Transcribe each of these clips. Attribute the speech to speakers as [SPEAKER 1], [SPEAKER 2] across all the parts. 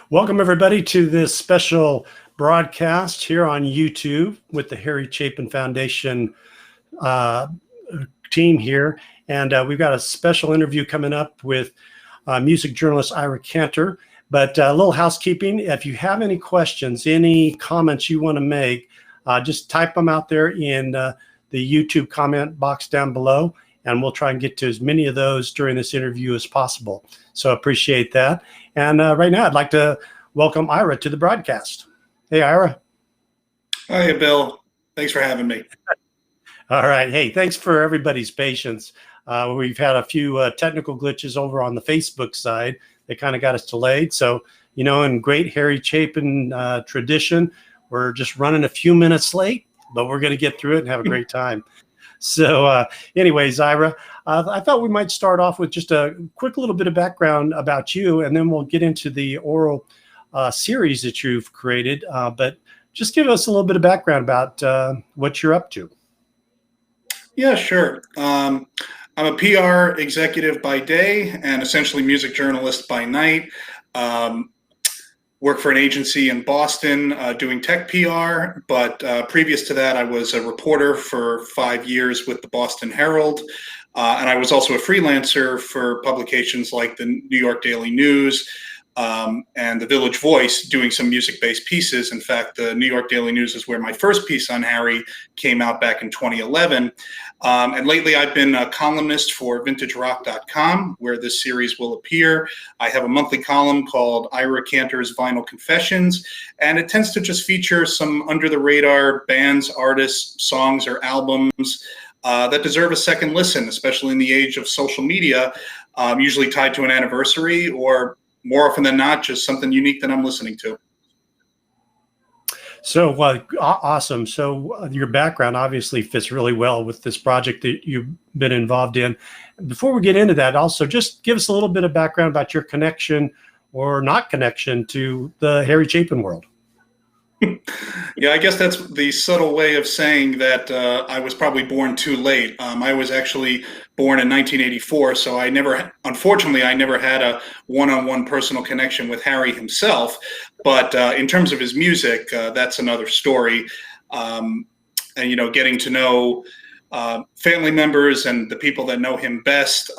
[SPEAKER 1] Welcome, everybody, to this special broadcast here on YouTube with the Harry Chapin Foundation uh, team here. And we've got a special interview coming up with music journalist Ira Kantor. But a little housekeeping, if you have any questions, any comments you want to make, just type them out there in the YouTube comment box down below, and we'll try and get to as many of those during this interview as possible. So appreciate that. And right now, I'd like to welcome Ira to the broadcast. Hey, Ira.
[SPEAKER 2] Hi, Bill. Thanks for having me.
[SPEAKER 1] All right. Hey, thanks for everybody's patience. We've had a few technical glitches over on the Facebook side. They kind of got us delayed. So, you know, in great Harry Chapin tradition, we're just running a few minutes late, but we're going to get through it and have a great time. So anyways, Ira, I thought we might start off with just a quick little bit of background about you, and then we'll get into the oral series that you've created. But just give us a little bit of background about what you're up to.
[SPEAKER 2] Yeah, sure. I'm a PR executive by day and essentially music journalist by night. Work for an agency in Boston doing tech PR, but previous to that, I was a reporter for 5 years with the Boston Herald, and I was also a freelancer for publications like the New York Daily News and the Village Voice, doing some music-based pieces. In fact, the New York Daily News is where my first piece on Harry came out back in 2011. And lately I've been a columnist for vintagerock.com, where this series will appear. I have a monthly column called Ira Kantor's Vinyl Confessions, and it tends to just feature some under-the-radar bands, artists, songs, or albums that deserve a second listen, especially in the age of social media, usually tied to an anniversary, or more often than not, just something unique that I'm listening to.
[SPEAKER 1] So awesome. So your background obviously fits really well with this project that you've been involved in. Before we get into that, also just give us a little bit of background about your connection or not connection to the Harry Chapin world.
[SPEAKER 2] Yeah, I guess that's the subtle way of saying that I was probably born too late. I was actually born in 1984, so unfortunately, I never had a one-on-one personal connection with Harry himself. But in terms of his music, that's another story. And, you know, getting to know family members and the people that know him best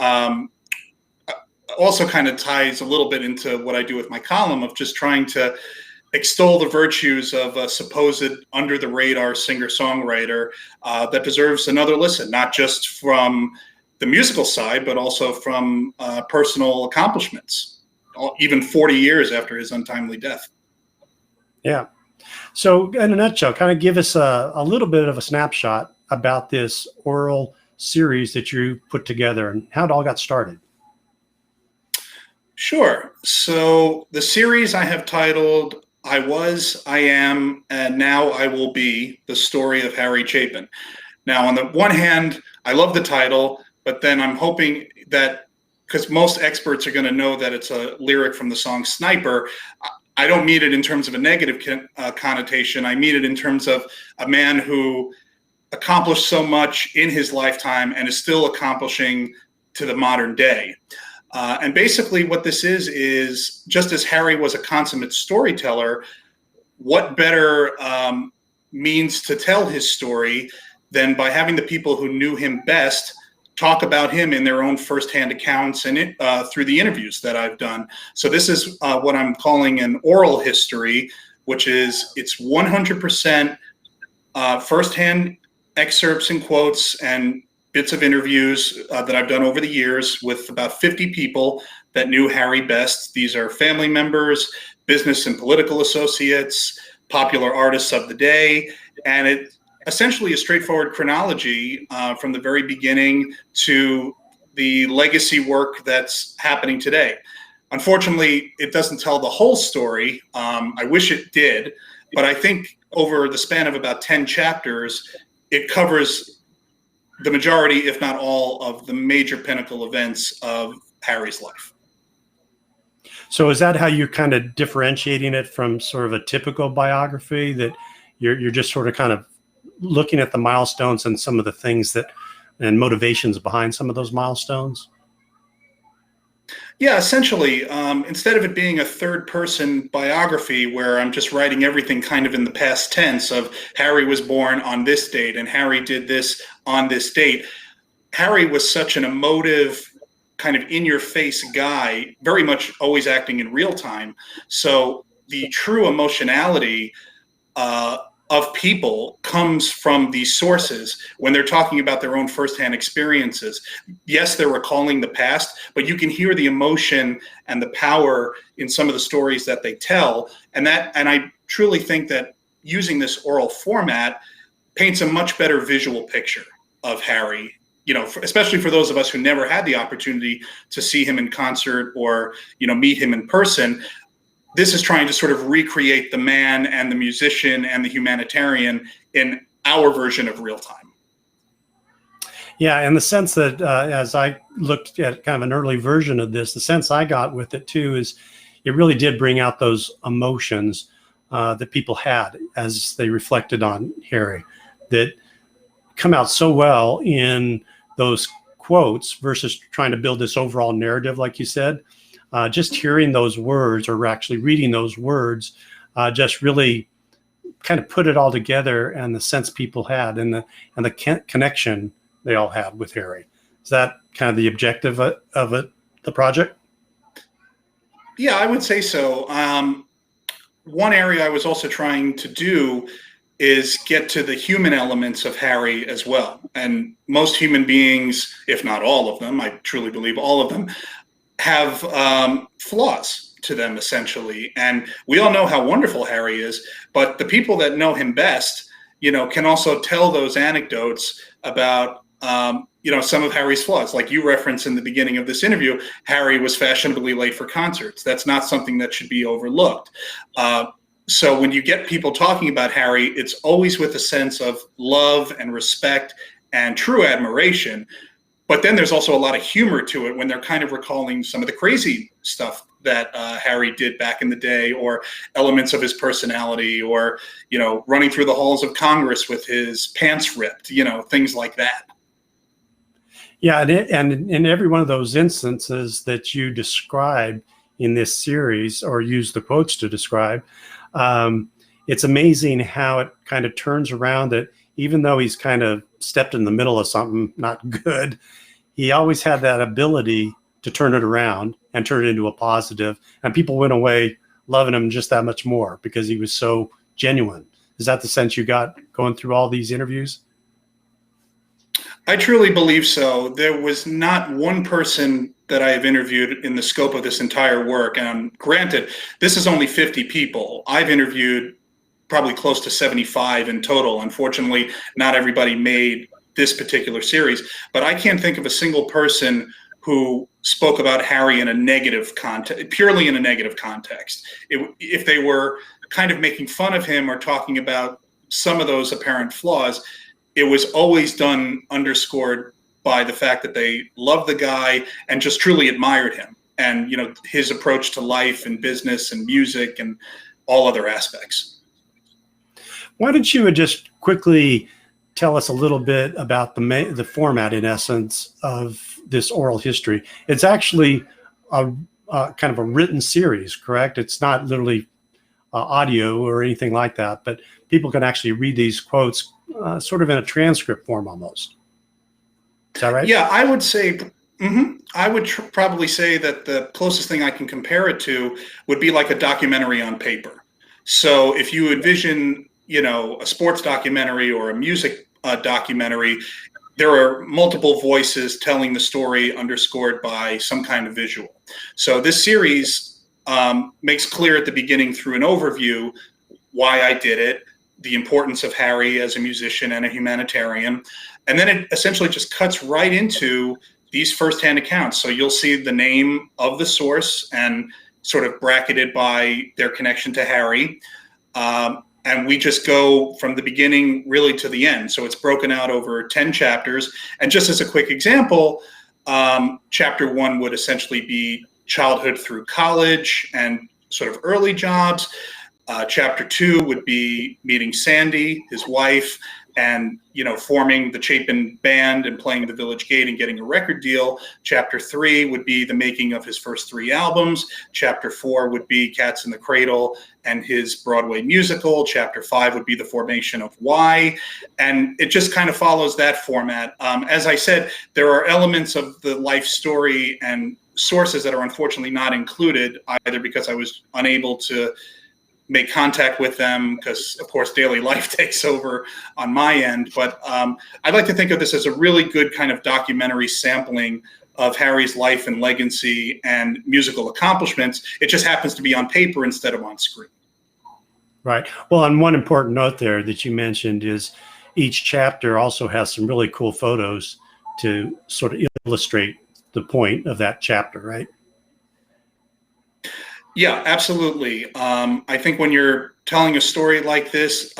[SPEAKER 2] also kind of ties a little bit into what I do with my column of just trying to extol the virtues of a supposed under-the-radar singer-songwriter that deserves another listen, not just from the musical side, but also from personal accomplishments, even 40 years after his untimely death.
[SPEAKER 1] Yeah. So in a nutshell, kind of give us a little bit of a snapshot about this oral series that you put together and how it all got started.
[SPEAKER 2] Sure. So the series I have titled I Was, I Am, and Now I Will Be, The Story of Harry Chapin. Now, on the one hand, I love the title, but then I'm hoping that, because most experts are going to know that it's a lyric from the song Sniper, I don't mean it in terms of a negative connotation. I mean it in terms of a man who accomplished so much in his lifetime and is still accomplishing to the modern day. And basically what this is just as Harry was a consummate storyteller, what better means to tell his story than by having the people who knew him best talk about him in their own firsthand accounts and through the interviews that I've done. So this is what I'm calling an oral history, which is it's 100% firsthand excerpts and quotes and bits of interviews that I've done over the years with about 50 people that knew Harry best. These are family members, business and political associates, popular artists of the day, and it essentially a straightforward chronology from the very beginning to the legacy work that's happening today. Unfortunately, it doesn't tell the whole story. I wish it did, but I think over the span of about 10 chapters, it covers the majority, if not all, of the major pinnacle events of Harry's life.
[SPEAKER 1] So is that how you're kind of differentiating it from sort of a typical biography, that you're just sort of kind of looking at the milestones and some of the things that and motivations behind some of those milestones?
[SPEAKER 2] Yeah, essentially, instead of it being a third person biography where I'm just writing everything kind of in the past tense of Harry was born on this date and Harry did this on this date, Harry was such an emotive, kind of in your face guy, very much always acting in real time. So the true emotionality uh, of people comes from these sources when they're talking about their own firsthand experiences. Yes, they're recalling the past, but you can hear the emotion and the power in some of the stories that they tell. And I truly think that using this oral format paints a much better visual picture of Harry. Especially for those of us who never had the opportunity to see him in concert or meet him in person. This is trying to sort of recreate the man and the musician and the humanitarian in our version of real time.
[SPEAKER 1] Yeah, and the sense that as I looked at kind of an early version of this, the sense I got with it too is it really did bring out those emotions that people had as they reflected on Harry, that come out so well in those quotes versus trying to build this overall narrative, like you said. Just hearing those words or actually reading those words just really kind of put it all together, and the sense people had and the connection they all had with Harry. Is that kind of the objective of it, the project?
[SPEAKER 2] Yeah, I would say so. One area I was also trying to do is get to the human elements of Harry as well. And most human beings, if not all of them, I truly believe all of them, have flaws to them, essentially. And we all know how wonderful Harry is, but the people that know him best, can also tell those anecdotes about, some of Harry's flaws. Like you referenced in the beginning of this interview, Harry was fashionably late for concerts. That's not something that should be overlooked. So when you get people talking about Harry, it's always with a sense of love and respect and true admiration. But then there's also a lot of humor to it when they're kind of recalling some of the crazy stuff that Harry did back in the day, or elements of his personality, or, running through the halls of Congress with his pants ripped, things like that.
[SPEAKER 1] Yeah, and in every one of those instances that you describe in this series, or use the quotes to describe, it's amazing how it kind of turns around, that even though he's kind of stepped in the middle of something not good, he always had that ability to turn it around and turn it into a positive. And people went away loving him just that much more because he was so genuine. Is that the sense you got going through all these interviews?
[SPEAKER 2] I truly believe so. There was not one person that I have interviewed in the scope of this entire work. And granted, this is only 50 people. I've interviewed probably close to 75 in total. Unfortunately, not everybody made this particular series, but I can't think of a single person who spoke about Harry in a negative context, purely in a negative context. If they were kind of making fun of him or talking about some of those apparent flaws, it was always done underscored by the fact that they loved the guy and just truly admired him, and his approach to life and business and music and all other aspects.
[SPEAKER 1] Why don't you just quickly tell us a little bit about the format, in essence, of this oral history? It's actually a kind of a written series, correct? It's not literally audio or anything like that, but people can actually read these quotes sort of in a transcript form almost. Is that right?
[SPEAKER 2] Yeah, I would say, I would probably say that the closest thing I can compare it to would be like a documentary on paper. So if you envision, a sports documentary or a music documentary, there are multiple voices telling the story underscored by some kind of visual. So this series makes clear at the beginning through an overview why I did it, the importance of Harry as a musician and a humanitarian. And then it essentially just cuts right into these firsthand accounts. So you'll see the name of the source and sort of bracketed by their connection to Harry. And we just go from the beginning really to the end. So it's broken out over 10 chapters. And just as a quick example, chapter 1 would essentially be childhood through college and sort of early jobs. Chapter 2 would be meeting Sandy, his wife, and, forming the Chapin band and playing the Village Gate and getting a record deal. Chapter 3 would be the making of his first 3 albums. Chapter 4 would be Cats in the Cradle and his Broadway musical. Chapter 5 would be the formation of Why. And it just kind of follows that format. As I said, there are elements of the life story and sources that are unfortunately not included, either because I was unable to make contact with them because, of course, daily life takes over on my end. But I'd like to think of this as a really good kind of documentary sampling of Harry's life and legacy and musical accomplishments. It just happens to be on paper instead of on screen.
[SPEAKER 1] Right. Well, and one important note there that you mentioned is each chapter also has some really cool photos to sort of illustrate the point of that chapter, right?
[SPEAKER 2] Yeah, absolutely. I think when you're telling a story like this,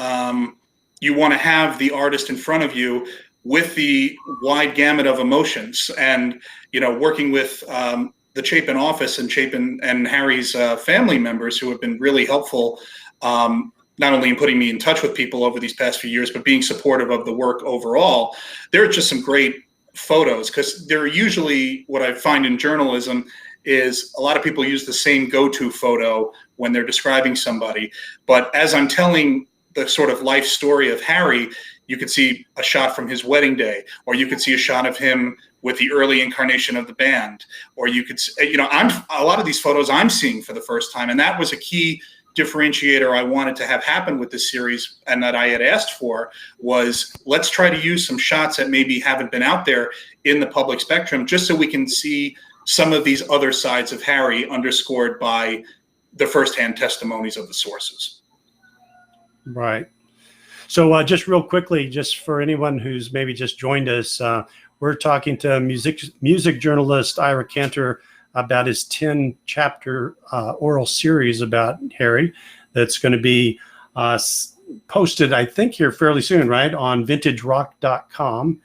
[SPEAKER 2] you want to have the artist in front of you with the wide gamut of emotions. And, working with the Chapin office and Chapin and Harry's family members who have been really helpful, not only in putting me in touch with people over these past few years, but being supportive of the work overall. There are just some great photos, because they're usually, what I find in journalism is a lot of people use the same go-to photo when they're describing somebody. But as I'm telling the sort of life story of Harry, you could see a shot from his wedding day, or you could see a shot of him with the early incarnation of the band, or you could, a lot of these photos I'm seeing for the first time. And that was a key differentiator I wanted to have happen with this series, and that I had asked for, was let's try to use some shots that maybe haven't been out there in the public spectrum, just so we can see some of these other sides of Harry underscored by the firsthand testimonies of the sources.
[SPEAKER 1] Right. So just real quickly, just for anyone who's maybe just joined us, we're talking to music journalist Ira Kantor about his 10-chapter oral series about Harry that's going to be posted, I think, here fairly soon, right, on vintagerock.com.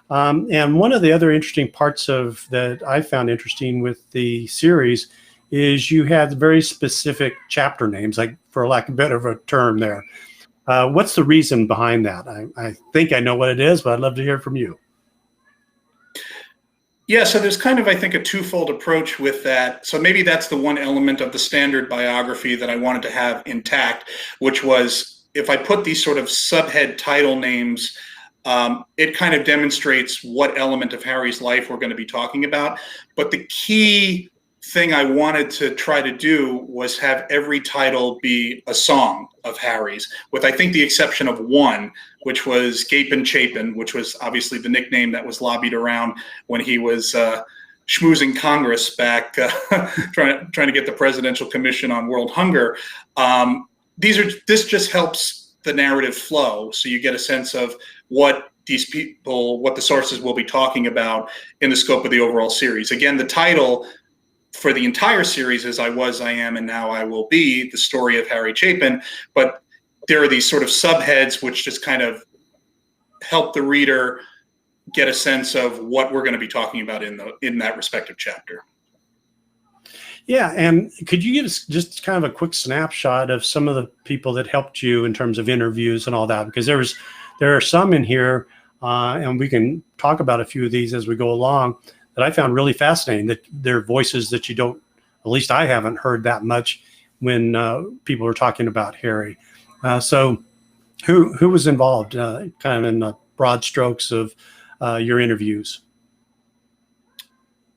[SPEAKER 1] And one of the other interesting parts of that I found interesting with the series is you had very specific chapter names, like, for lack of a better term there. What's the reason behind that? I think I know what it is, but I'd love to hear from you.
[SPEAKER 2] Yeah, so there's kind of, I think, a twofold approach with that. So maybe that's the one element of the standard biography that I wanted to have intact, which was, if I put these sort of subhead title names, it kind of demonstrates what element of Harry's life we're going to be talking about. But the key thing I wanted to try to do was have every title be a song of Harry's, with, I think, the exception of one, which was Gapin' Chapin, which was obviously the nickname that was lobbied around when he was schmoozing Congress back, trying to get the Presidential Commission on World Hunger. This just helps the narrative flow, so you get a sense of what these people, what the sources will be talking about in the scope of the overall series. Again, the title for the entire series is I Was, I Am, and Now I Will Be, the story of Harry Chapin. But there are these sort of subheads which just kind of help the reader get a sense of what we're going to be talking about in that respective chapter.
[SPEAKER 1] Yeah, and could you give us just kind of a quick snapshot of some of the people that helped you in terms of interviews and all that? Because there are some in here, and we can talk about a few of these as we go along, that I found really fascinating, that they're voices that you don't, at least I haven't heard that much when people are talking about Harry. So who was involved kind of in the broad strokes of your interviews?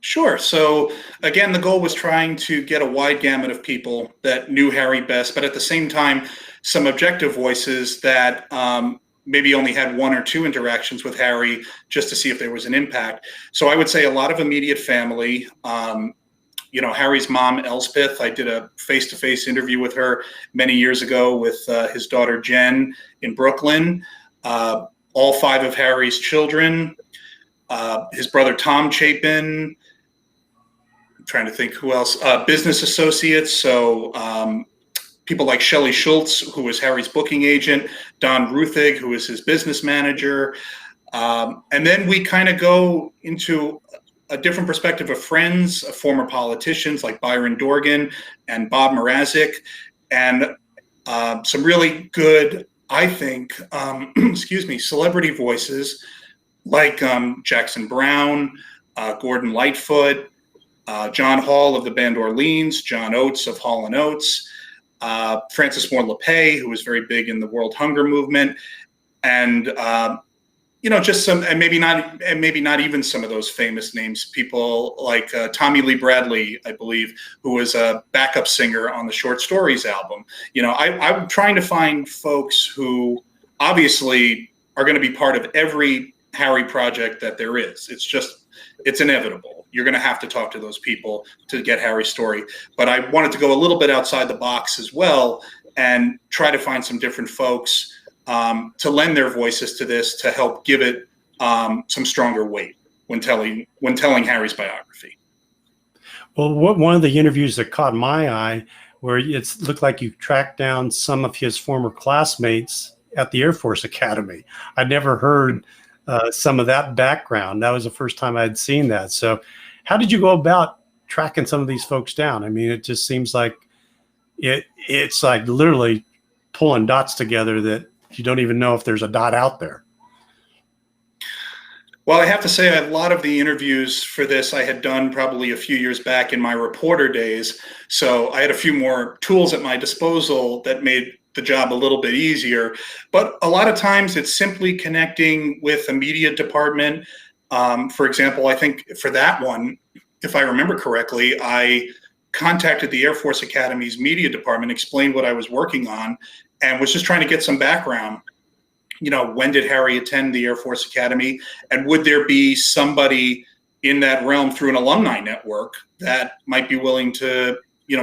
[SPEAKER 2] Sure. So again, the goal was trying to get a wide gamut of people that knew Harry best, but at the same time, some objective voices that maybe only had one or two interactions with Harry, just to see if there was an impact. So I would say a lot of immediate family. Harry's mom, Elspeth, I did a face-to-face interview with her many years ago with his daughter, Jen, in Brooklyn. All 5 of Harry's children, his brother, Tom Chapin. I'm trying to think who else. Business associates. So people like Shelley Schultz, who was Harry's booking agent, Don Ruthig, who was his business manager. And then we kind of go into a different perspective of friends, of former politicians like Byron Dorgan and Bob Mrazek, and some really good I think, excuse me, celebrity voices like Jackson Browne, Gordon Lightfoot, John Hall of the band Orleans, John Oates of Hall and Oates, Francis Moore Lepay, who was very big in the World Hunger Movement, and just some, and maybe not even some of those famous names. People like Tommy Lee Bradley, I believe, who was a backup singer on the Short Stories album. I'm trying to find folks who obviously are going to be part of every Harry project that there is. It's inevitable. You're going to have to talk to those people to get Harry's story. But I wanted to go a little bit outside the box as well and try to find some different folks to lend their voices to this, to help give it some stronger weight when telling Harry's biography.
[SPEAKER 1] Well, one of the interviews that caught my eye, where it looked like you tracked down some of his former classmates at the Air Force Academy. I'd never heard some of that background. That was the first time I'd seen that. So how did you go about tracking some of these folks down? I mean, it just seems like it's like literally pulling dots together that you don't even know if there's a dot out there.
[SPEAKER 2] Well, I have to say, a lot of the interviews for this I had done probably a few years back in my reporter days. So I had a few more tools at my disposal that made the job a little bit easier. But a lot of times it's simply connecting with a media department. For example, I think for that one, if I remember correctly, I contacted the Air Force Academy's media department, explained what I was working on, and was just trying to get some background. When did Harry attend the Air Force Academy? And would there be somebody in that realm through an alumni network that might be willing to,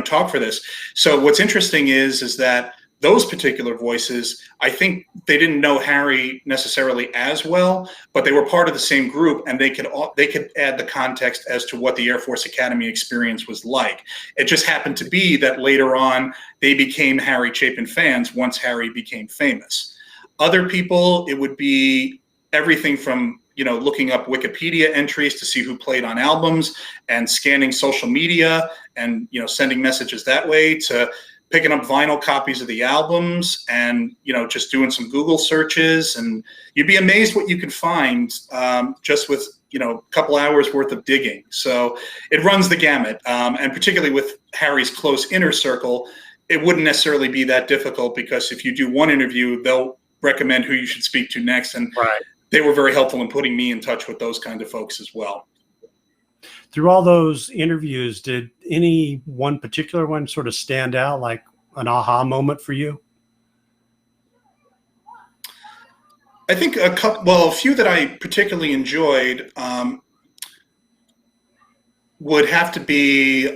[SPEAKER 2] talk for this? So what's interesting is that those particular voices, I think they didn't know Harry necessarily as well, but they were part of the same group, and they could add the context as to what the Air Force Academy experience was like. It just happened to be that later on they became Harry Chapin fans once Harry became famous. Other people, it would be everything from looking up Wikipedia entries to see who played on albums and scanning social media and sending messages that way, to picking up vinyl copies of the albums and, just doing some Google searches. And you'd be amazed what you could find just with, a couple hours worth of digging. So it runs the gamut. And particularly with Harry's close inner circle, it wouldn't necessarily be that difficult, because if you do one interview, they'll recommend who you should speak to next. And
[SPEAKER 1] right.
[SPEAKER 2] They were very helpful in putting me in touch with those kind of folks as well.
[SPEAKER 1] Through all those interviews, did any one particular one sort of stand out, like an aha moment for you?
[SPEAKER 2] I think a few that I particularly enjoyed would have to be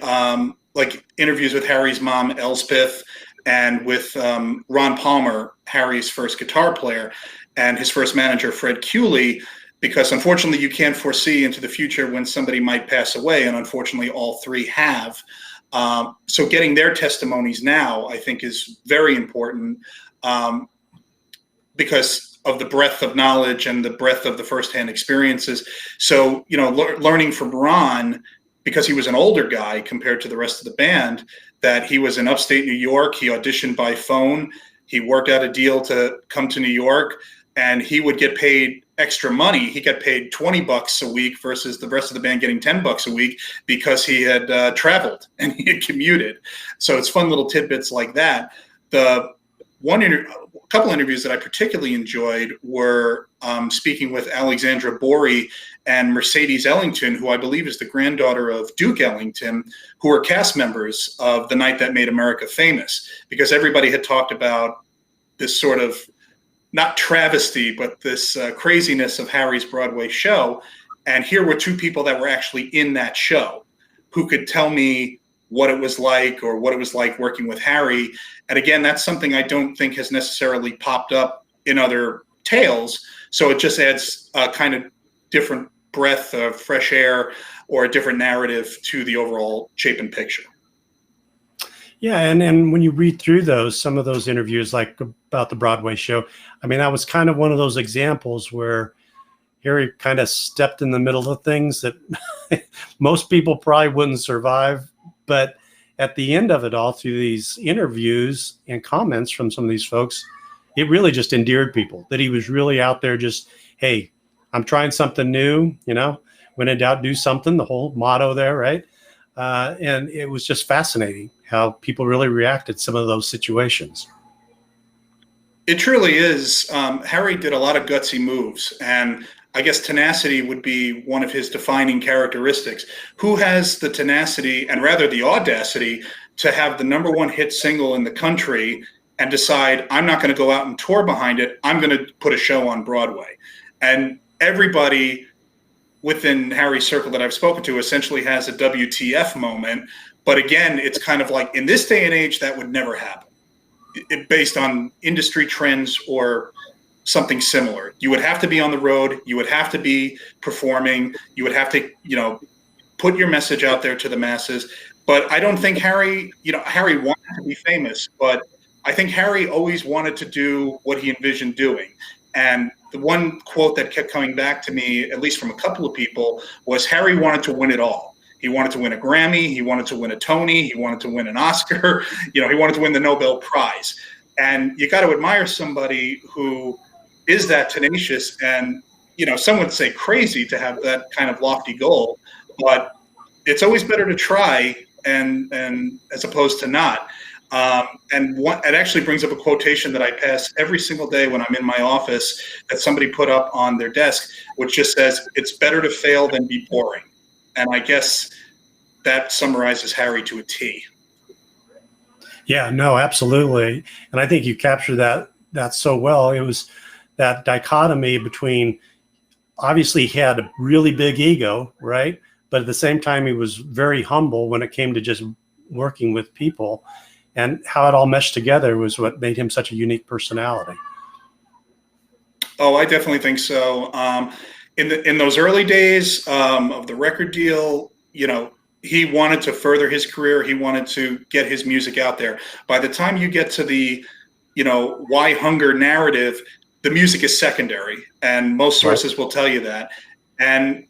[SPEAKER 2] like interviews with Harry's mom, Elspeth, and with Ron Palmer, Harry's first guitar player, and his first manager, Fred Cooley, because unfortunately you can't foresee into the future when somebody might pass away, and unfortunately all three have. So getting their testimonies now, I think, is very important because of the breadth of knowledge and the breadth of the firsthand experiences. So, learning from Ron, because he was an older guy compared to the rest of the band, that he was in upstate New York. He auditioned by phone. He worked out a deal to come to New York, and he would get paid extra money. He got paid $20 a week versus the rest of the band getting $10 a week, because he had traveled and he had commuted. So it's fun little tidbits like that. The couple interviews that I particularly enjoyed were speaking with Alexandra Borey and Mercedes Ellington, who I believe is the granddaughter of Duke Ellington, who were cast members of The Night That Made America Famous, because everybody had talked about this sort of, not travesty, but this craziness of Harry's Broadway show. And here were two people that were actually in that show who could tell me what it was like, or what it was like working with Harry. And again, that's something I don't think has necessarily popped up in other tales. So it just adds a kind of different breath of fresh air, or a different narrative to the overall Chapin picture.
[SPEAKER 1] Yeah, and when you read through some of those interviews, like about the Broadway show, I mean, that was kind of one of those examples where Harry kind of stepped in the middle of things that most people probably wouldn't survive. But at the end of it all, through these interviews and comments from some of these folks, it really just endeared people that he was really out there just, hey, I'm trying something new, when in doubt, do something, the whole motto there, right? And it was just fascinating how people really reacted to some of those situations.
[SPEAKER 2] It truly is. Harry did a lot of gutsy moves, and I guess tenacity would be one of his defining characteristics. Who has the tenacity, and rather the audacity, to have the number one hit single in the country and decide, I'm not going to go out and tour behind it, I'm going to put a show on Broadway? And everybody within Harry's circle that I've spoken to essentially has a WTF moment. But again, it's kind of like, in this day and age, that would never happen. Based on industry trends or something similar. You would have to be on the road. You would have to be performing. You would have to, put your message out there to the masses. But I don't think Harry wanted to be famous, but I think Harry always wanted to do what he envisioned doing. And the one quote that kept coming back to me, at least from a couple of people, was Harry wanted to win it all. He wanted to win a Grammy. He wanted to win a Tony. He wanted to win an Oscar. He wanted to win the Nobel Prize. And you got to admire somebody who is that tenacious and, some would say crazy to have that kind of lofty goal. But it's always better to try and as opposed to not. It actually brings up a quotation that I pass every single day when I'm in my office that somebody put up on their desk, which just says, it's better to fail than be boring. And I guess that summarizes Harry to a T.
[SPEAKER 1] Yeah, no, absolutely. And I think you captured that so well. It was that dichotomy between, obviously he had a really big ego, right? But at the same time, he was very humble when it came to just working with people, and how it all meshed together was what made him such a unique personality.
[SPEAKER 2] Oh, I definitely think so. In those early days of the record deal, he wanted to further his career. He wanted to get his music out there. By the time you get to the, why hunger narrative, the music is secondary, and most sources will tell you that. And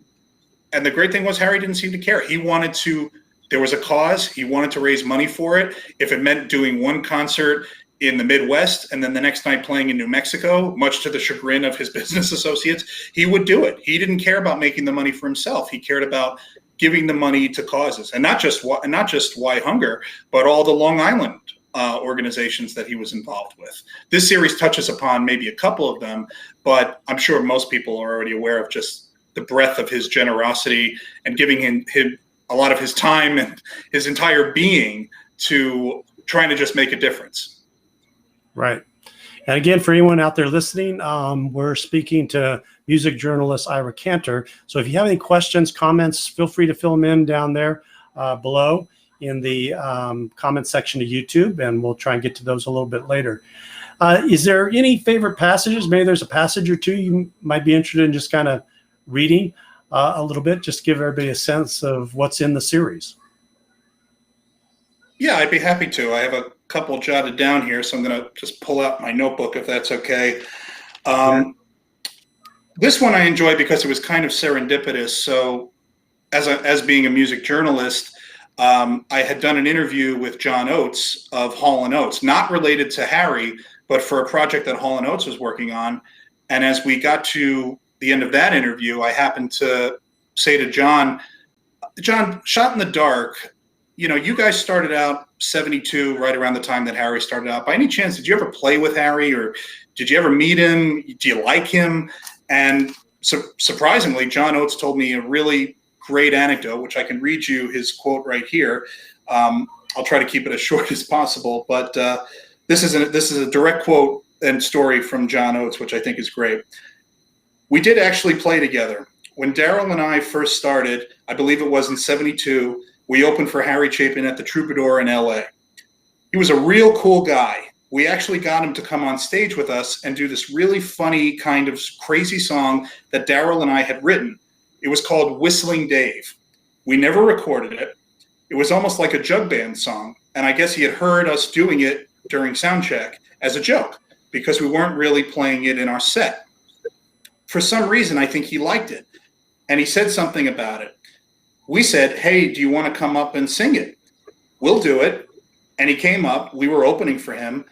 [SPEAKER 2] the great thing was Harry didn't seem to care. He wanted to. There was a cause. He wanted to raise money for it. If it meant doing one concert in the Midwest and then the next night playing in New Mexico, much to the chagrin of his business associates, he would do it. He didn't care about making the money for himself. He cared about giving the money to causes, and not just Why Hunger, but all the Long Island organizations that he was involved with. This series touches upon maybe a couple of them, but I'm sure most people are already aware of just the breadth of his generosity and giving him a lot of his time and his entire being to trying to just make a difference.
[SPEAKER 1] Right. And again, for anyone out there listening, we're speaking to music journalist Ira Kantor. So if you have any questions, comments, feel free to fill them in down there below in the comment section of YouTube, and we'll try and get to those a little bit later. Is there any favorite passages? Maybe there's a passage or two you might be interested in just kind of reading a little bit, just to give everybody a sense of what's in the series.
[SPEAKER 2] Yeah, I'd be happy to. I have a couple jotted down here, so I'm going to just pull out my notebook if that's okay. This one I enjoyed because it was kind of serendipitous. So as being a music journalist, I had done an interview with John Oates of Hall & Oates, not related to Harry, but for a project that Hall & Oates was working on. And as we got to the end of that interview, I happened to say to John, Shot in the Dark, you guys started out 72, right around the time that Harry started out. By any chance, did you ever play with Harry, or did you ever meet him? Do you like him? And surprisingly, John Oates told me a really great anecdote, which I can read you his quote right here. I'll try to keep it as short as possible, but this is a direct quote and story from John Oates, which I think is great. We did actually play together. When Daryl and I first started, I believe it was in 72, we opened for Harry Chapin at the Troubadour in LA. He was a real cool guy. We actually got him to come on stage with us and do this really funny kind of crazy song that Daryl and I had written. It was called Whistling Dave. We never recorded it. It was almost like a jug band song, and I guess he had heard us doing it during sound check as a joke because we weren't really playing it in our set. For some reason, I think he liked it, and he said something about it. We said, hey, do you want to come up and sing it? We'll do it. And he came up. We were opening for him.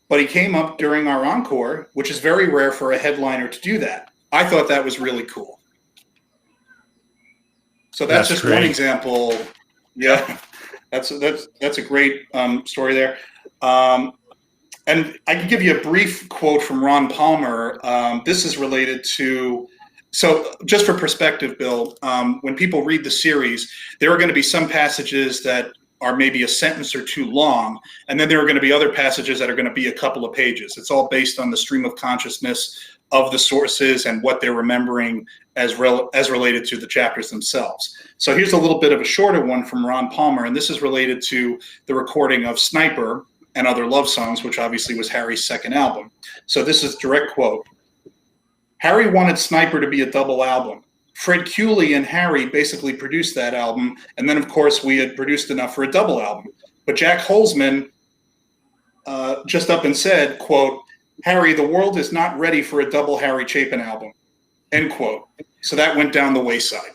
[SPEAKER 2] but he came up during our encore, which is very rare for a headliner to do that. I thought that was really cool. So that's just
[SPEAKER 1] great.
[SPEAKER 2] one example. Yeah, that's a great story there. And I can give you a brief quote from Ron Palmer. This is related to, so just for perspective, Bill, when people read the series, there are going to be some passages that are maybe a sentence or two long, and then there are going to be other passages that are going to be a couple of pages. It's all based on the stream of consciousness of the sources and what they're remembering as related to the chapters themselves. So here's a little bit of a shorter one from Ron Palmer, and this is related to the recording of Sniper and Other Love Songs, which obviously was Harry's second album. So this is direct quote. Harry wanted Sniper to be a double album. Fred Cooley and Harry basically produced that album, and then of course we had produced enough for a double album. But Jack Holzman just up and said, quote, Harry, the world is not ready for a double Harry Chapin album, end quote. So that went down the wayside.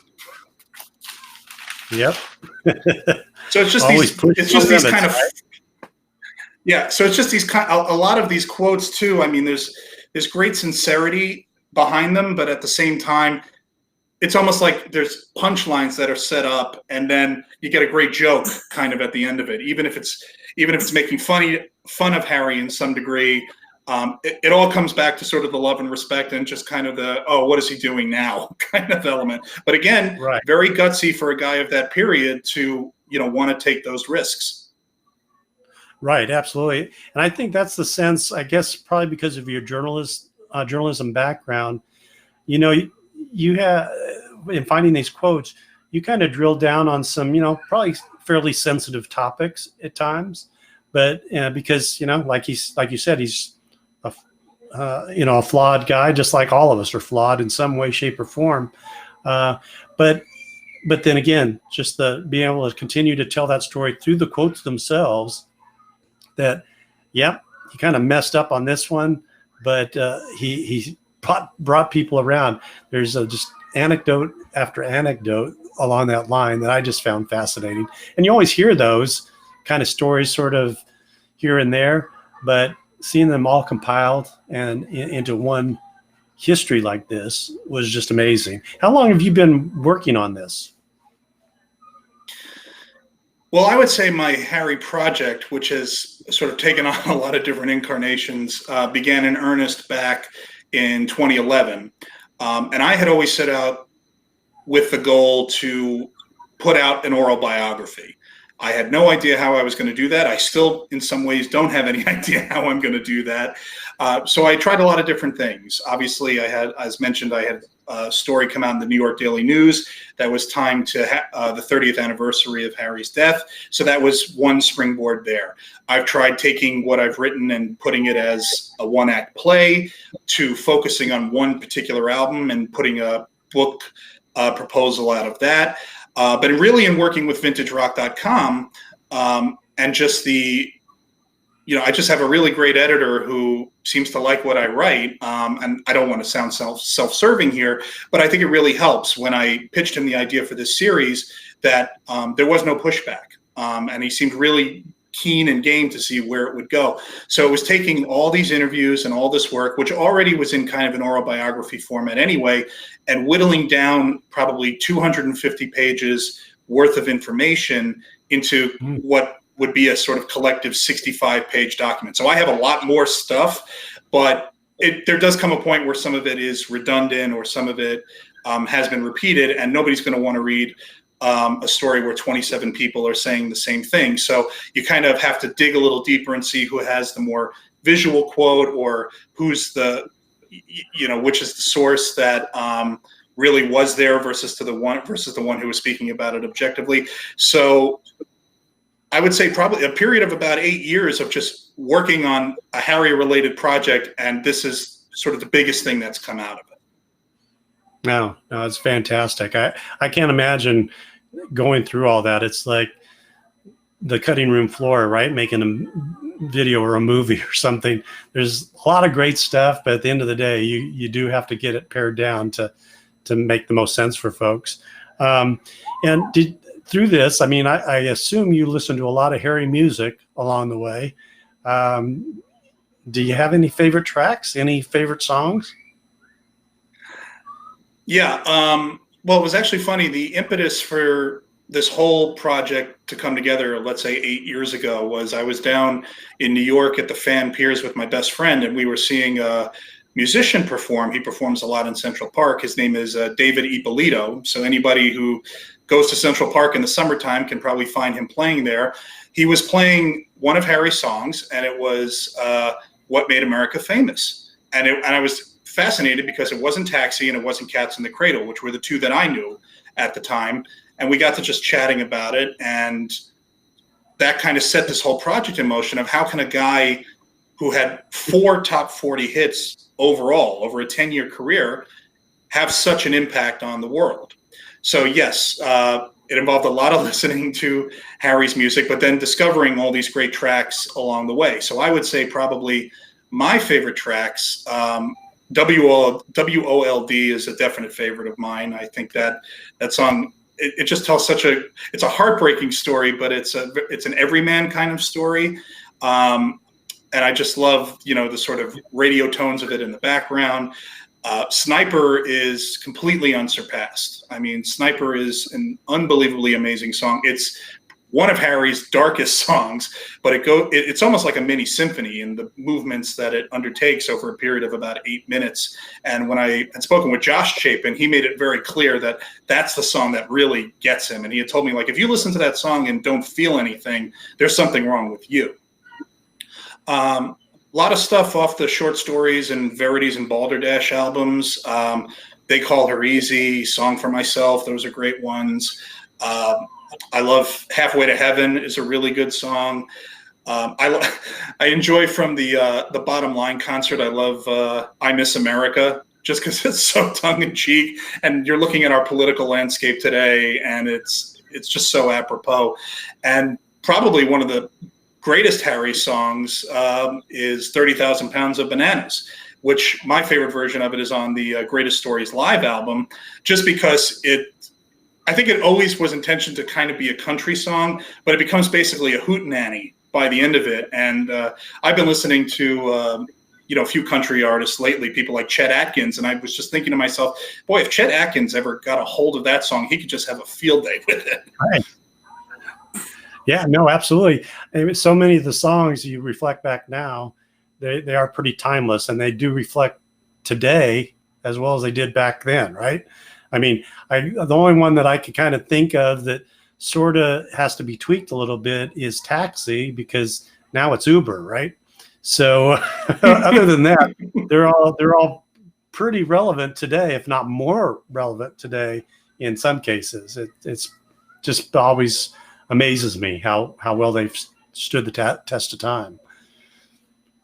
[SPEAKER 1] Yep.
[SPEAKER 2] So it's just these kind of, yeah. So it's just these kind, a lot of these quotes too. I mean, there's great sincerity behind them, but at the same time, it's almost like there's punchlines that are set up, and then you get a great joke kind of at the end of it, even if it's making fun of Harry in some degree. It all comes back to sort of the love and respect and just kind of the, oh, what is he doing now kind of element. But again,
[SPEAKER 1] right.
[SPEAKER 2] Very gutsy for a guy of that period to, want to take those risks.
[SPEAKER 1] Right, absolutely. And I think that's the sense, I guess, probably because of your journalism background, you have, in finding these quotes, you kind of drill down on some, probably fairly sensitive topics at times, but because, like you said, he's a flawed guy, just like all of us are flawed in some way, shape, or form. But then again, just being able to continue to tell that story through the quotes themselves, that, yep, he kind of messed up on this one, but he brought people around. There's just anecdote after anecdote along that line that I just found fascinating. And you always hear those kind of stories sort of here and there, but seeing them all compiled and into one history like this was just amazing. How long have you been working on this?
[SPEAKER 2] Well, I would say my Harry project, which has sort of taken on a lot of different incarnations, began in earnest back in 2011. And I had always set out with the goal to put out an oral biography. I had no idea how I was going to do that. I still, in some ways, don't have any idea how I'm going to do that. So I tried a lot of different things. Obviously, I had, as mentioned, I had a story come out in the New York Daily News that was timed to the 30th anniversary of Harry's death. So that was one springboard there. I've tried taking what I've written and putting it as a one-act play, to focusing on one particular album and putting a book proposal out of that. But really in working with vintagerock.com, and just I just have a really great editor who seems to like what I write. And I don't want to sound self-serving here, but I think it really helps when I pitched him the idea for this series that there was no pushback. And he seemed really keen and game to see where it would go. So it was taking all these interviews and all this work, which already was in kind of an oral biography format anyway, and whittling down probably 250 pages worth of information into what would be a sort of collective 65-page document. So I have a lot more stuff, but there does come a point where some of it is redundant or some of it has been repeated, and nobody's going to want to read a story where 27 people are saying the same thing. So you kind of have to dig a little deeper and see who has the more visual quote, or who's the, which is the source that really was there versus the one who was speaking about it objectively. So I would say probably a period of about 8 years of just working on a Harry-related project, and this is sort of the biggest thing that's come out of it.
[SPEAKER 1] No, it's fantastic. I can't imagine going through all that. It's like the cutting room floor, right? Making a video or a movie or something. There's a lot of great stuff, but at the end of the day, you do have to get it pared down to make the most sense for folks. And through this, I mean, I assume you listen to a lot of Harry music along the way. do you have any favorite tracks? Any favorite songs?
[SPEAKER 2] Yeah. Well, it was actually funny. The impetus for this whole project to come together, let's say 8 years ago, was I was down in New York at the Fan Piers with my best friend, and we were seeing a musician perform. He performs a lot in Central Park. His name is David Ippolito. So anybody who goes to Central Park in the summertime can probably find him playing there. He was playing one of Harry's songs, and it was What Made America Famous. And I was fascinated because it wasn't Taxi and it wasn't Cats in the Cradle, which were the two that I knew at the time. And we got to just chatting about it. And that kind of set this whole project in motion of how can a guy who had 4 top 40 hits overall over a 10-year career have such an impact on the world. So yes, it involved a lot of listening to Harry's music, but then discovering all these great tracks along the way. So I would say probably my favorite tracks, WOLD is a definite favorite of mine. I think that song, it just tells it's a heartbreaking story, but it's an everyman kind of story. And I just love, the sort of radio tones of it in the background. Sniper is completely unsurpassed. I mean, Sniper is an unbelievably amazing song. It's one of Harry's darkest songs, but it's almost like a mini symphony in the movements that it undertakes over a period of about 8 minutes. And when I had spoken with Josh Chapin, he made it very clear that that's the song that really gets him. And he had told me, like, if you listen to that song and don't feel anything, there's something wrong with you. A lot of stuff off the Short Stories and Verities and Balderdash albums. They Call Her Easy, Song for Myself. Those are great ones. I love Halfway to Heaven is a really good song. I enjoy from the Bottom Line concert. I love I Miss America, just because it's so tongue in cheek, and you're looking at our political landscape today, and it's just so apropos. And probably one of the greatest Harry songs is 30,000 Pounds of Bananas, which my favorite version of it is on the Greatest Stories Live album, just because I think it always was intentioned to kind of be a country song, but it becomes basically a hootenanny by the end of it. And I've been listening to a few country artists lately, people like Chet Atkins, and I was just thinking to myself, boy, if Chet Atkins ever got a hold of that song, he could just have a field day with it.
[SPEAKER 1] Right. Yeah, no, absolutely. And so many of the songs you reflect back now, they are pretty timeless, and they do reflect today as well as they did back then, right? I mean, the only one that I could kind of think of that sort of has to be tweaked a little bit is Taxi, because now it's Uber, right? So other than that, they're all pretty relevant today, if not more relevant today in some cases. It's just always amazes me how well they've stood the test of time.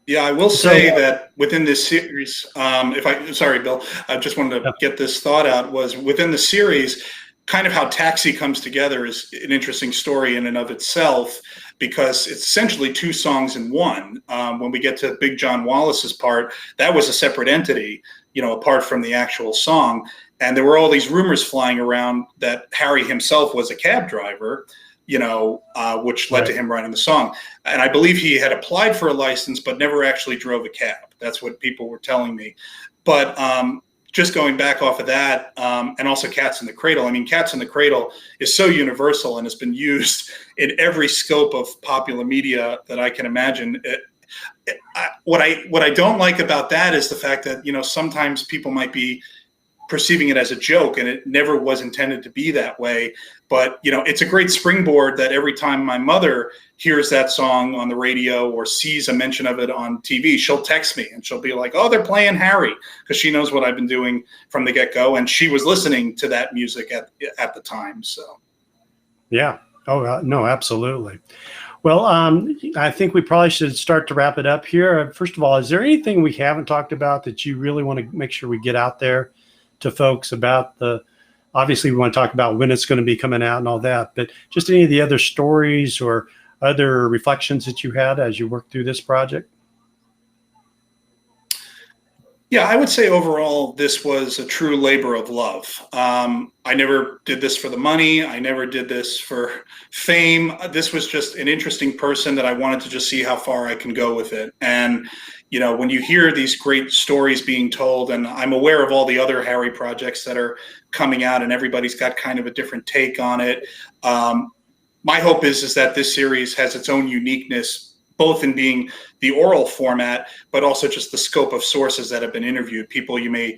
[SPEAKER 2] Yeah, I will say that within this series, sorry, Bill, I just wanted to get this thought out, was within the series, kind of how Taxi comes together is an interesting story in and of itself, because it's essentially 2 songs in one. When we get to Big John Wallace's part, that was a separate entity, apart from the actual song. And there were all these rumors flying around that Harry himself was a cab driver, which led to him writing the song. And I believe he had applied for a license, but never actually drove a cab. That's what people were telling me. But just going back off of that, and also Cats in the Cradle. I mean, Cats in the Cradle is so universal and has been used in every scope of popular media that I can imagine. What I don't like about that is the fact that, sometimes people might be perceiving it as a joke, and it never was intended to be that way. But, it's a great springboard that every time my mother hears that song on the radio or sees a mention of it on TV, she'll text me and she'll be like, oh, they're playing Harry, because she knows what I've been doing from the get-go. And she was listening to that music at the time. So. Yeah.
[SPEAKER 1] Oh, no, absolutely. Well, I think we probably should start to wrap it up here. First of all, is there anything we haven't talked about that you really want to make sure we get out there to folks about obviously we want to talk about when it's going to be coming out and all that, but just any of the other stories or other reflections that you had as you worked through this project?
[SPEAKER 2] Yeah, I would say overall, this was a true labor of love. I never did this for the money. I never did this for fame. This was just an interesting person that I wanted to just see how far I can go with it. And, when you hear these great stories being told, and I'm aware of all the other Harry projects that are coming out, and everybody's got kind of a different take on it. My hope is that this series has its own uniqueness, both in being the oral format, but also just the scope of sources that have been interviewed, people you may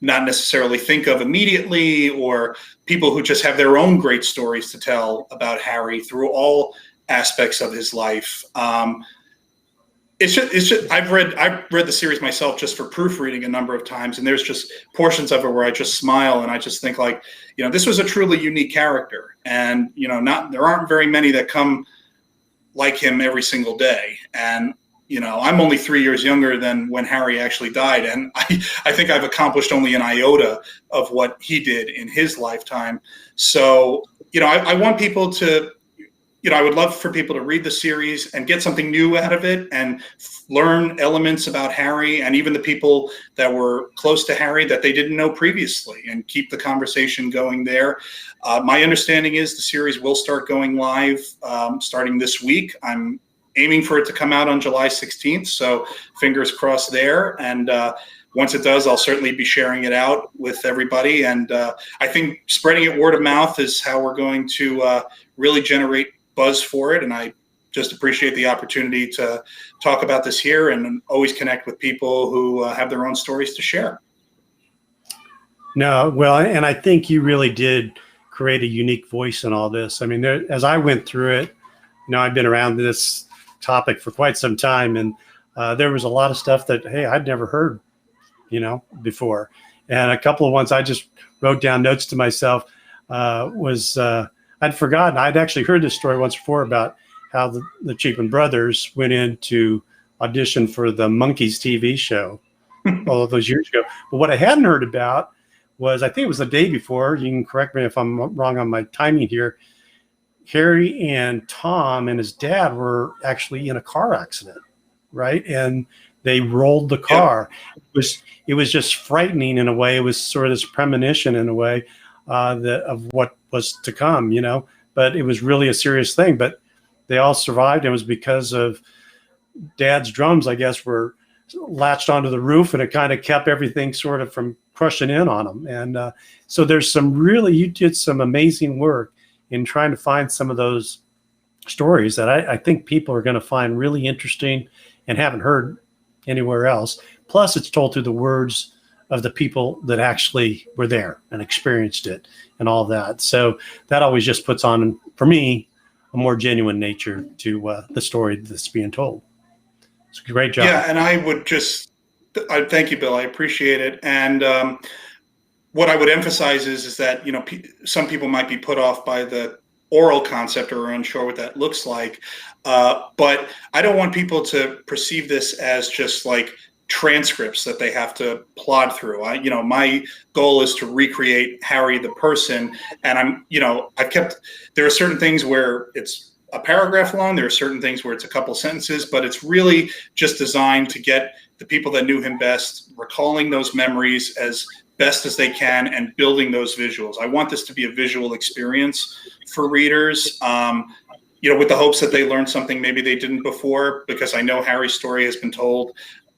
[SPEAKER 2] not necessarily think of immediately, or people who just have their own great stories to tell about Harry through all aspects of his life. It's just I've read the series myself just for proofreading a number of times, and there's just portions of it where I just smile and I just think like, this was a truly unique character, and there aren't very many that come like him every single day. And I'm only 3 years younger than when Harry actually died, and I think I've accomplished only an iota of what he did in his lifetime. So I want people to, I would love for people to read the series and get something new out of it, and learn elements about Harry and even the people that were close to Harry that they didn't know previously, and keep the conversation going there. My understanding is the series will start going live starting this week. I'm aiming for it to come out on July 16th, so fingers crossed there. And once it does, I'll certainly be sharing it out with everybody. And I think spreading it word of mouth is how we're going to really generate buzz for it. And I just appreciate the opportunity to talk about this here, and always connect with people who have their own stories to share.
[SPEAKER 1] No, well, and I think you really did create a unique voice in all this. I mean, as I went through it, I've been around this topic for quite some time, and there was a lot of stuff that, hey, I'd never heard, before. And a couple of ones I just wrote down notes to myself I'd forgotten. I'd actually heard this story once before about how the Chapin brothers went in to audition for the Monkees TV show all of those years ago. But what I hadn't heard about was, I think it was the day before, you can correct me if I'm wrong on my timing here, Harry and Tom and his dad were actually in a car accident, right? And they rolled the car. Yeah. It was just frightening in a way. It was sort of this premonition in a way of what was to come, but it was really a serious thing. But they all survived. It was because of Dad's drums, I guess, were latched onto the roof, and it kind of kept everything sort of from crushing in on them. And so there's you did some amazing work in trying to find some of those stories that I think people are going to find really interesting and haven't heard anywhere else. Plus, it's told through the words of the people that actually were there and experienced it and all that. So that always just puts on, for me, a more genuine nature to the story that's being told. It's a great job.
[SPEAKER 2] Yeah, and I thank you, Bill. I appreciate it. And what I would emphasize is that, some people might be put off by the oral concept or are unsure what that looks like. But I don't want people to perceive this as just like transcripts that they have to plod through. My goal is to recreate Harry the person, and there are certain things where it's a paragraph long, there are certain things where it's a couple sentences, but it's really just designed to get the people that knew him best recalling those memories as best as they can and building those visuals. I want this to be a visual experience for readers, with the hopes that they learn something maybe they didn't before, because I know Harry's story has been told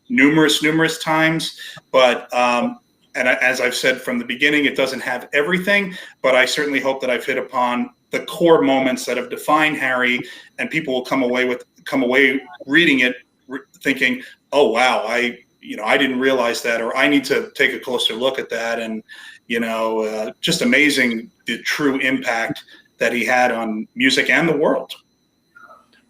[SPEAKER 2] numerous times, but and as I've said from the beginning, it doesn't have everything, but I certainly hope that I've hit upon the core moments that have defined Harry, and people will come away reading it thinking, oh wow, I didn't realize that, or I need to take a closer look at that. And just amazing the true impact that he had on music and the world.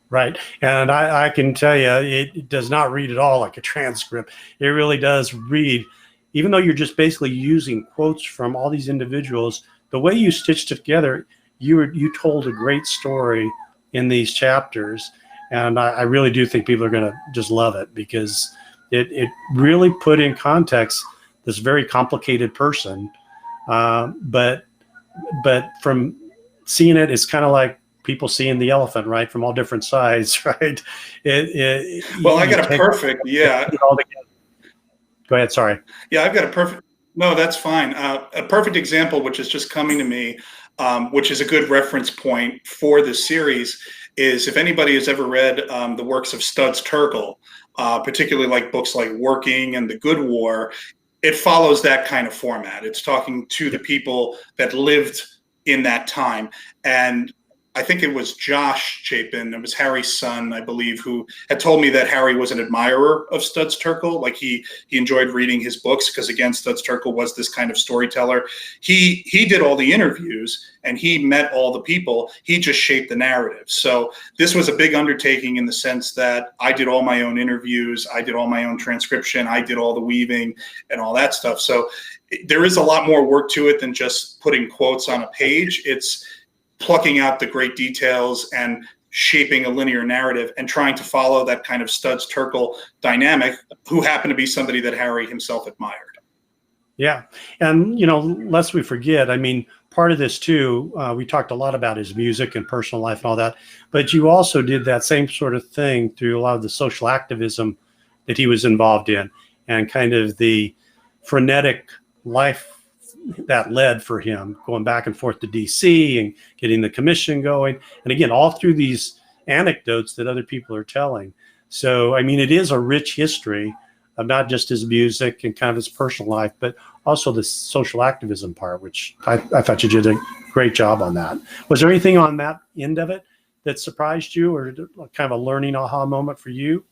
[SPEAKER 1] Right. And I can tell you, it does not read at all like a transcript. It really does read, even though you're just basically using quotes from all these individuals, the way you stitched it together, you told a great story in these chapters. And I really do think people are going to just love it, because it really put in context this very complicated person. But from seeing it, it's kind of like people seeing the elephant, right, from all different sides, right?
[SPEAKER 2] Well, I got a perfect, yeah.
[SPEAKER 1] Go ahead. Sorry.
[SPEAKER 2] Yeah, I've got a perfect. No, that's fine. A perfect example, which is just coming to me, which is a good reference point for this series, is if anybody has ever read the works of Studs Terkel, particularly like books like Working and The Good War, it follows that kind of format. It's talking to the people that lived in that time. And I think it was Josh Chapin, it was Harry's son, I believe, who had told me that Harry was an admirer of Studs Terkel. Like he enjoyed reading his books because, again, Studs Terkel was this kind of storyteller. He did all the interviews and he met all the people. He just shaped the narrative. So this was a big undertaking in the sense that I did all my own interviews, I did all my own transcription, I did all the weaving and all that stuff. So there is a lot more work to it than just putting quotes on a page. It's plucking out the great details and shaping a linear narrative and trying to follow that kind of Studs Terkel dynamic, who happened to be somebody that Harry himself admired.
[SPEAKER 1] Yeah. And, lest we forget, I mean, part of this too, we talked a lot about his music and personal life and all that, but you also did that same sort of thing through a lot of the social activism that he was involved in and kind of the frenetic life that led for him, going back and forth to DC and getting the commission going. And again, all through these anecdotes that other people are telling. So, I mean, it is a rich history of not just his music and kind of his personal life, but also the social activism part, which I thought you did a great job on that. Was there anything on that end of it that surprised you or kind of a learning aha moment for you?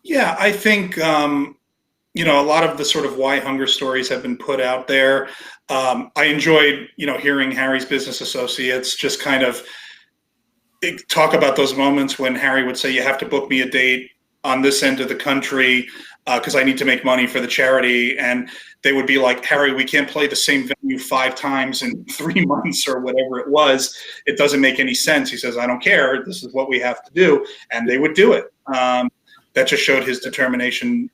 [SPEAKER 2] Yeah, I think, a lot of the sort of why hunger stories have been put out there. I enjoyed, hearing Harry's business associates just kind of talk about those moments when Harry would say, you have to book me a date on this end of the country because I need to make money for the charity. And they would be like, Harry, we can't play the same venue 5 times in 3 months or whatever it was. It doesn't make any sense. He says, I don't care. This is what we have to do. And they would do it. That just showed his determination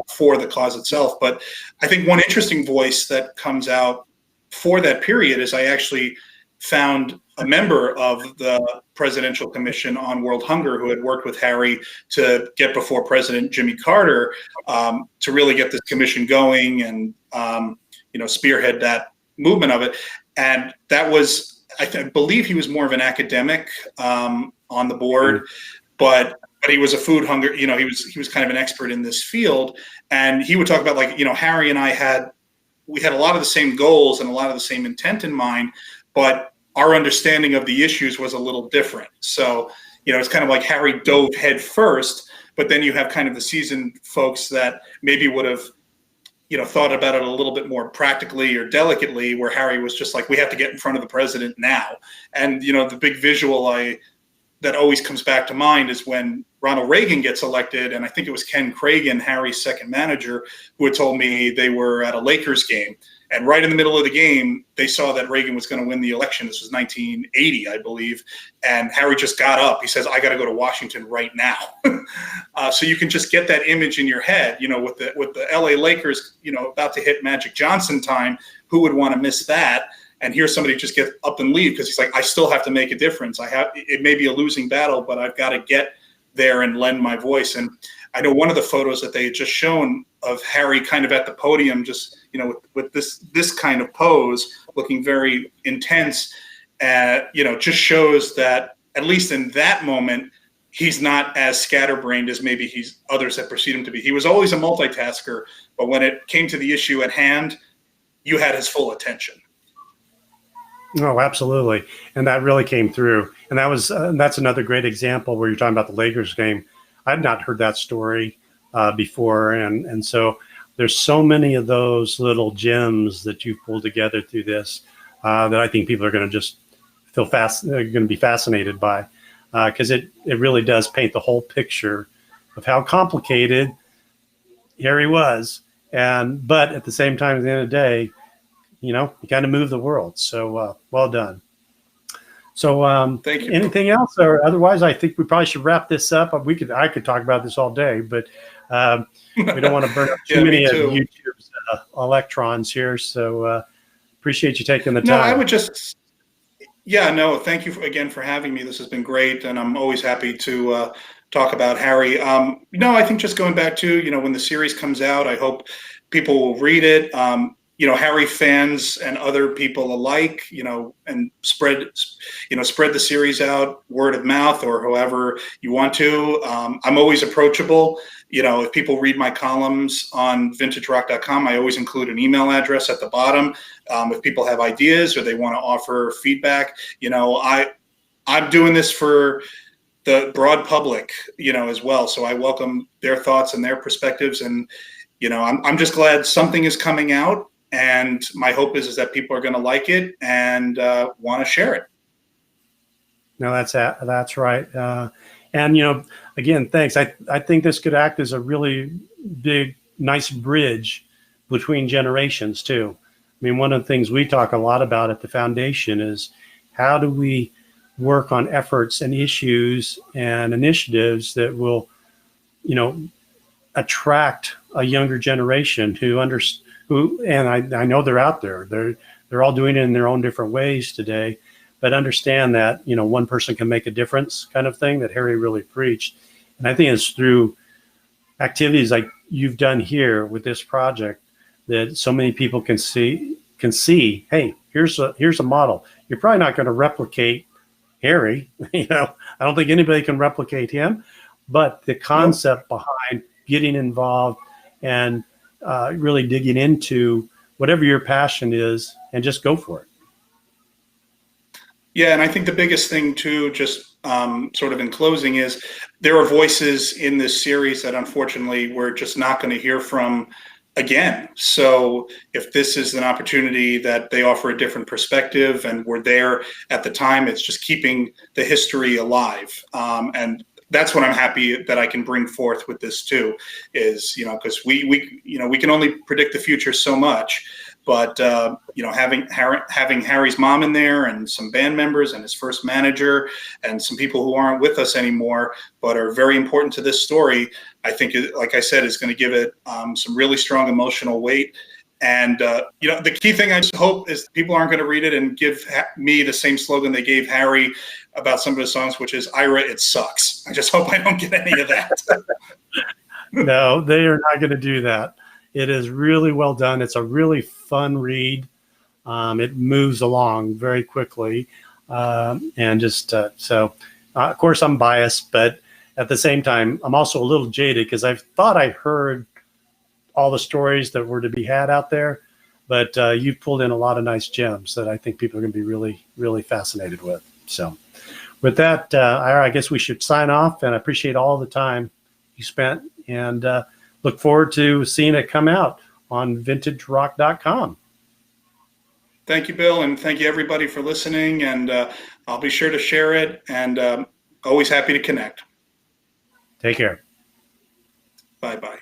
[SPEAKER 2] for the cause itself. But I think one interesting voice that comes out for that period is I actually found a member of the Presidential Commission on World Hunger who had worked with Harry to get before President Jimmy Carter to really get this commission going and spearhead that movement of it. And that was, I believe he was more of an academic on the board, but he was a food hunger, he was kind of an expert in this field. And he would talk about Harry and I had a lot of the same goals and a lot of the same intent in mind, but our understanding of the issues was a little different. So, it's kind of like Harry dove head first, but then you have kind of the seasoned folks that maybe would have, thought about it a little bit more practically or delicately, where Harry was just like, we have to get in front of the president now. And, the big visual that always comes back to mind is when Ronald Reagan gets elected, and I think it was Ken Cragen, Harry's second manager, who had told me they were at a Lakers game. And right in the middle of the game, they saw that Reagan was going to win the election. This was 1980, I believe. And Harry just got up. He says, I got to go to Washington right now. So you can just get that image in your head, with the LA Lakers, about to hit Magic Johnson time. Who would want to miss that? And here's somebody just get up and leave because he's like, I still have to make a difference. It may be a losing battle, but I've got to get there and lend my voice. And I know one of the photos that they had just shown of Harry kind of at the podium, just, with this kind of pose, looking very intense, just shows that at least in that moment, he's not as scatterbrained as maybe others that precede him to be. He was always a multitasker, but when it came to the issue at hand, you had his full attention.
[SPEAKER 1] Oh, absolutely. And that really came through. And that's another great example where you're talking about the Lakers game. I'd not heard that story before. And so there's so many of those little gems that you've pulled together through this that I think people are going to just they're going to be fascinated by because it really does paint the whole picture of how complicated Harry was. But at the same time, at the end of the day, you kind of move the world. So well done. So
[SPEAKER 2] thank you.
[SPEAKER 1] Anything else, or otherwise, I think we probably should wrap this up. I could talk about this all day, but we don't want to burn up too many of YouTube's electrons here. So appreciate you taking the time.
[SPEAKER 2] No, I would just, thank you again for having me. This has been great, and I'm always happy to talk about Harry. No, I think just going back to, when the series comes out, I hope people will read it. Harry fans and other people alike, and spread the series out word of mouth or however you want to. I'm always approachable. If people read my columns on vintagerock.com, I always include an email address at the bottom. If people have ideas or they want to offer feedback, I'm doing this for the broad public, as well. So I welcome their thoughts and their perspectives. And, I'm just glad something is coming out. And my hope is that people are going to like it and want to share it.
[SPEAKER 1] No, that's right. And, again, thanks. I think this could act as a really big, nice bridge between generations, too. I mean, one of the things we talk a lot about at the foundation is how do we work on efforts and issues and initiatives that will, attract a younger generation and I know they're out there. They're all doing it in their own different ways today, but understand that, one person can make a difference kind of thing that Harry really preached. And I think it's through activities like you've done here with this project that so many people can see, hey, here's a model. You're probably not going to replicate Harry. I don't think anybody can replicate him, but the concept behind getting involved and really digging into whatever your passion is and just go for it.
[SPEAKER 2] Yeah, and I think the biggest thing too, just sort of in closing, is there are voices in this series that unfortunately we're just not going to hear from again. So if this is an opportunity that they offer a different perspective and we're there at the time, it's just keeping the history alive. And that's what I'm happy that I can bring forth with this too, is, because we can only predict the future so much, but having Harry's mom in there and some band members and his first manager and some people who aren't with us anymore, but are very important to this story, I think, like I said, is going to give it some really strong emotional weight. And, the key thing I just hope is people aren't going to read it and give me the same slogan they gave Harry about some of the songs, which is, Ira, it sucks. I just hope I don't get any of that.
[SPEAKER 1] No, they are not going to do that. It is really well done. It's a really fun read. It moves along very quickly. And just of course, I'm biased, but at the same time, I'm also a little jaded because I thought I heard all the stories that were to be had out there, but you've pulled in a lot of nice gems that I think people are going to be really, really fascinated with. So with that, Ira, I guess we should sign off, and I appreciate all the time you spent and look forward to seeing it come out on vintagerock.com.
[SPEAKER 2] Thank you, Bill, and thank you everybody for listening, and I'll be sure to share it, and always happy to connect.
[SPEAKER 1] Take care.
[SPEAKER 2] Bye-bye.